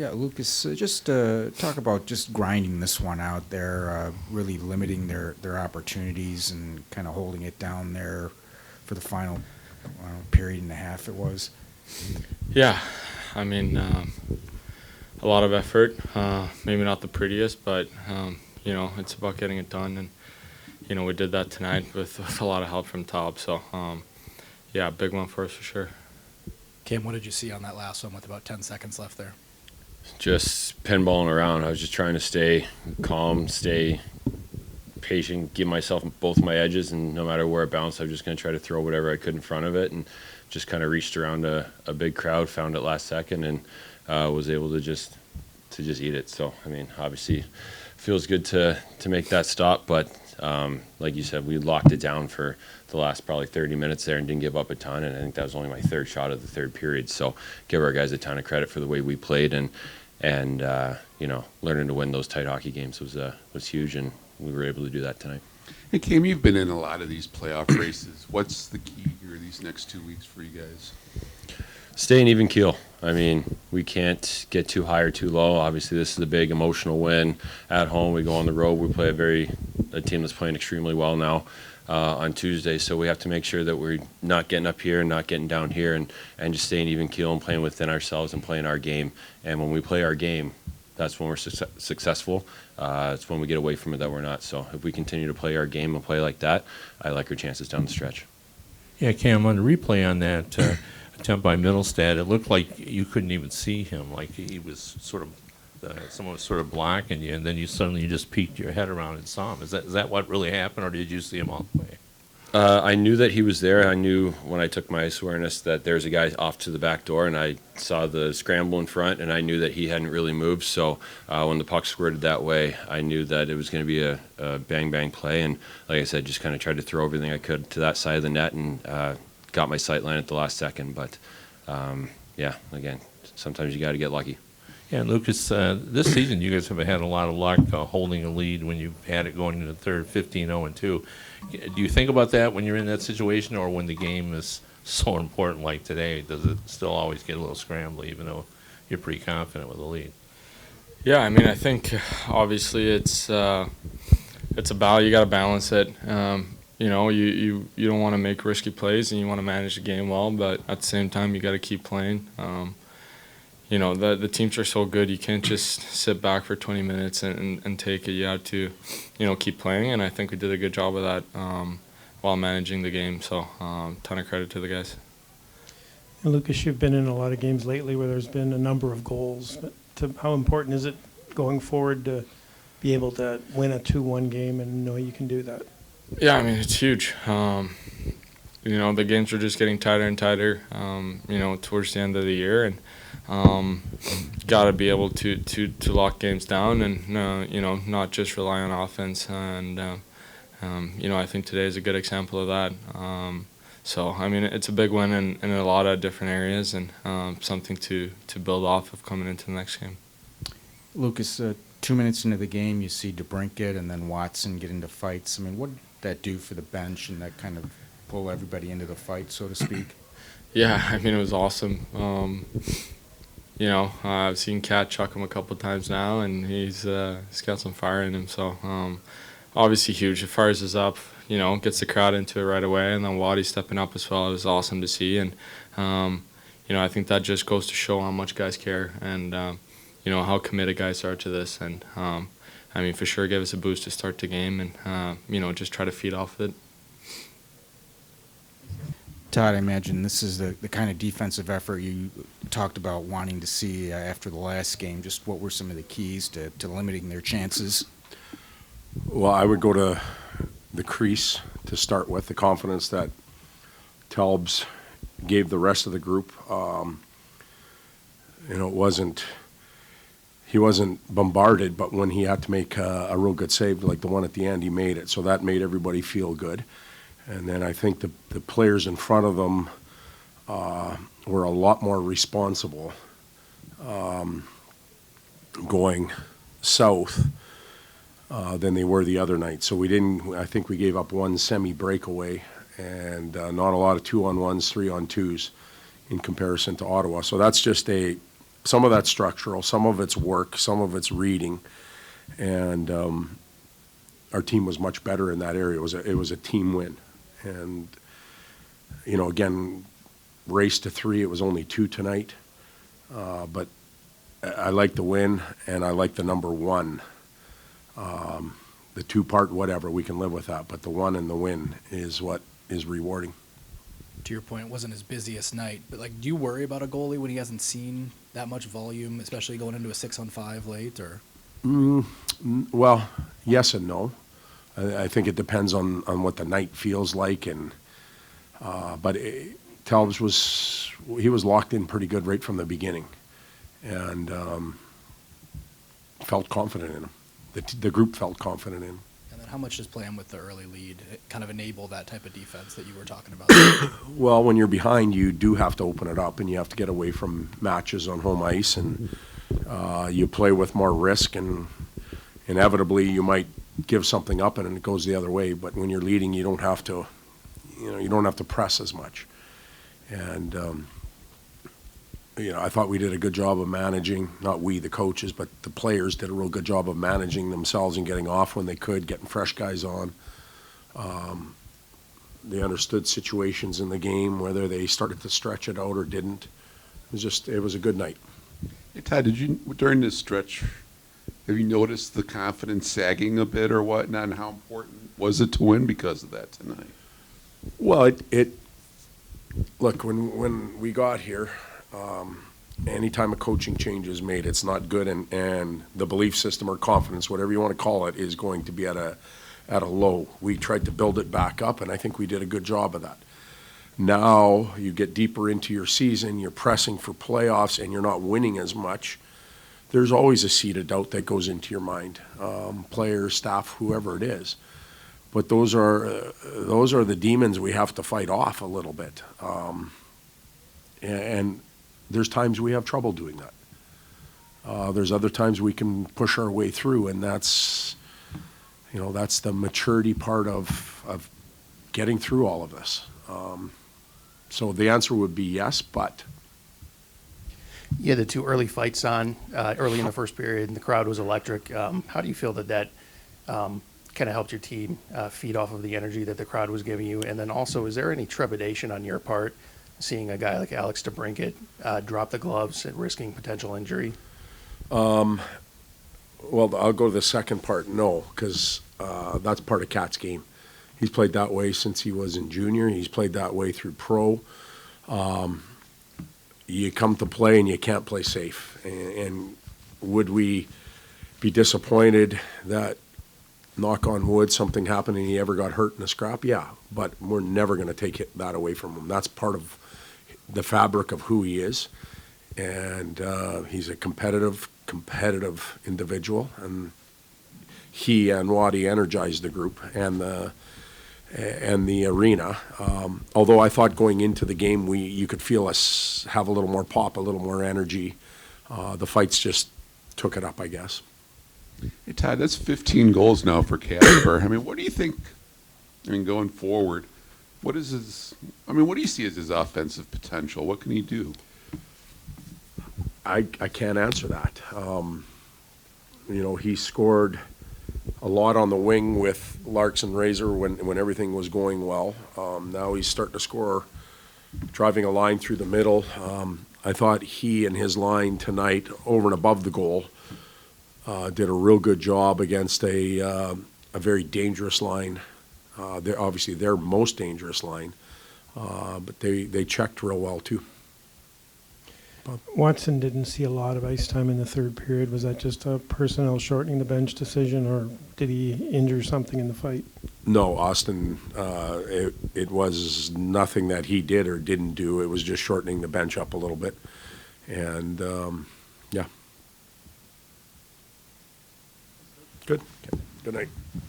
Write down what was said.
Yeah, Lucas, just talk about just grinding this one out there, really limiting their opportunities and kind of holding it down there for the final period and a half it was. Yeah, I mean, a lot of effort. Maybe not the prettiest, but it's about getting it done, and we did that tonight with a lot of help from Talbot. So, yeah, big one for us for sure. Cam, what did you see on that last one with about 10 seconds left there? Just pinballing around. I was just trying to stay calm, stay patient, give myself both my edges, and no matter where it bounced, I was just going to try to throw whatever I could in front of it, and just kind of reached around a big crowd, found it last second, and was able to just eat it. So, I mean, obviously feels good to make that stop, but like you said, we locked it down for the last probably 30 minutes there and didn't give up a ton, and I think that was only my third shot of the third period. So give our guys a ton of credit for the way we played, and learning to win those tight hockey games was huge, and we were able to do that tonight. Hey, Cam, you've been in a lot of these playoff races. What's the key here these next 2 weeks for you guys? Staying even keel. I mean, we can't get too high or too low. Obviously, this is a big emotional win at home. We go on the road. We play a team that's playing extremely well now on Tuesday. So we have to make sure that we're not getting up here and not getting down here, and just staying even keel and playing within ourselves and playing our game. And when we play our game, that's when we're successful. It's when we get away from it that we're not. So if we continue to play our game and play like that, I like our chances down the stretch. Yeah, Cam, on the replay on that attempt by Middlestad, it looked like you couldn't even see him. Like he was sort of, someone was sort of blocking you, and then you suddenly just peeked your head around and saw him. Is that what really happened, or did you see him all the way? I knew that he was there. I knew when I took my ice awareness that there's a guy off to the back door, and I saw the scramble in front, and I knew that he hadn't really moved. So when the puck squirted that way, I knew that it was going to be a bang-bang play. And like I said, just kind of tried to throw everything I could to that side of the net, and got my sight line at the last second. But, yeah, again, sometimes you got to get lucky. Yeah, and Lucas, this season you guys have had a lot of luck holding a lead when you've had it going into the third, 15-0-2. Do you think about that when you're in that situation, or when the game is so important like today, does it still always get a little scrambly even though you're pretty confident with the lead? Yeah, I mean, I think obviously it's a battle. You got to balance it. You don't want to make risky plays, and you want to manage the game well, but at the same time you got to keep playing. The teams are so good, you can't just sit back for 20 minutes and take it. You have to, keep playing, and I think we did a good job of that while managing the game. So, ton of credit to the guys. And Lucas, you've been in a lot of games lately where there's been a number of goals. But how important is it going forward to be able to win a 2-1 game and know you can do that? Yeah, I mean, it's huge. The games are just getting tighter and tighter, towards the end of the year, and got to be able to lock games down and, not just rely on offense. And, I think today is a good example of that. So, I mean, it's a big win in a lot of different areas, and something to build off of coming into the next game. Lucas, 2 minutes into the game, you see DeBrincat and then Watson get into fights. I mean, what did that do for the bench, and that kind of pull everybody into the fight, so to speak? Yeah, I mean, it was awesome. I've seen Cat chuck him a couple times now, and he's got some fire in him. So obviously huge. It fires us up, gets the crowd into it right away, and then Waddy stepping up as well. It was awesome to see, and I think that just goes to show how much guys care, and how committed guys are to this. And for sure, gave us a boost to start the game, and just try to feed off of it. Todd, I imagine this is the kind of defensive effort you talked about wanting to see after the last game. Just what were some of the keys to limiting their chances? Well, I would go to the crease to start with, the confidence that Talbot gave the rest of the group. He wasn't bombarded, but when he had to make a real good save, like the one at the end, he made it. So that made everybody feel good. And then I think the players in front of them were a lot more responsible going south than they were the other night. So I think we gave up one semi-breakaway, and not a lot of 2-on-1s, 3-on-2s in comparison to Ottawa. So that's just a some of that's structural, some of it's work, some of it's reading, and our team was much better in that area. It was a team win, and again, race to 3. It was only 2 tonight, but I like the win, and I like the number 1. The 2-part, whatever, we can live with that, but the 1 and the win is what is rewarding. To your point, it wasn't his busiest night, but do you worry about a goalie when he hasn't seen that much volume, especially going into a 6-on-5 late, or? Well, yes and no. I think it depends on what the night feels like, and but Talbot was locked in pretty good right from the beginning, and felt confident in him. The group felt confident in him. And then how much does playing with the early lead kind of enable that type of defense that you were talking about? Well, when you're behind, you do have to open it up, and you have to get away from matches on home ice, and you play with more risk, and inevitably you might give something up and it goes the other way. But when you're leading, you don't have to, you don't have to press as much. And I thought we did a good job of managing, not we, the coaches, but the players did a real good job of managing themselves and getting off when they could, getting fresh guys on. They understood situations in the game, whether they started to stretch it out or didn't. It was a good night. Hey, Todd, during this stretch, have you noticed the confidence sagging a bit or whatnot, and how important was it to win because of that tonight? Well, look, when we got here, anytime a coaching change is made, it's not good, and the belief system or confidence, whatever you want to call it, is going to be at a low. We tried to build it back up, and I think we did a good job of that. Now you get deeper into your season, you're pressing for playoffs, and you're not winning as much. There's always a seed of doubt that goes into your mind, players, staff, whoever it is. But those are the demons we have to fight off a little bit. And there's times we have trouble doing that. There's other times we can push our way through, and that's the maturity part of getting through all of this. So the answer would be yes, but. You had the 2 early fights on early in the first period, and the crowd was electric. How do you feel that kind of helped your team feed off of the energy that the crowd was giving you? And then also, is there any trepidation on your part seeing a guy like Alex DeBrincat drop the gloves and risking potential injury? Well, I'll go to the second part, no, because that's part of Cat's game. He's played that way since he was in junior. He's played that way through pro. You come to play and you can't play safe. And would we be disappointed that, knock on wood, something happened and he ever got hurt in a scrap? Yeah, but we're never going to take that away from him. That's part of the fabric of who he is. And he's a competitive individual. And he and Waddy energized the group and the arena. Although I thought going into the game, you could feel us have a little more pop, a little more energy. The fights just took it up, I guess. Hey, Todd, that's 15 goals now for Casper. What do you think, going forward, what do you see as his offensive potential? What can he do? I can't answer that. He scored a lot on the wing with Larks and Razor when everything was going well. Now he's starting to score, driving a line through the middle. I thought he and his line tonight, over and above the goal, did a real good job against a very dangerous line. They're obviously their most dangerous line, but they checked real well too. Watson didn't see a lot of ice time in the third period. Was that just a personnel shortening the bench decision, or did he injure something in the fight? No, Austin, it was nothing that he did or didn't do. It was just shortening the bench up a little bit. And, yeah. Good. Okay. Good night.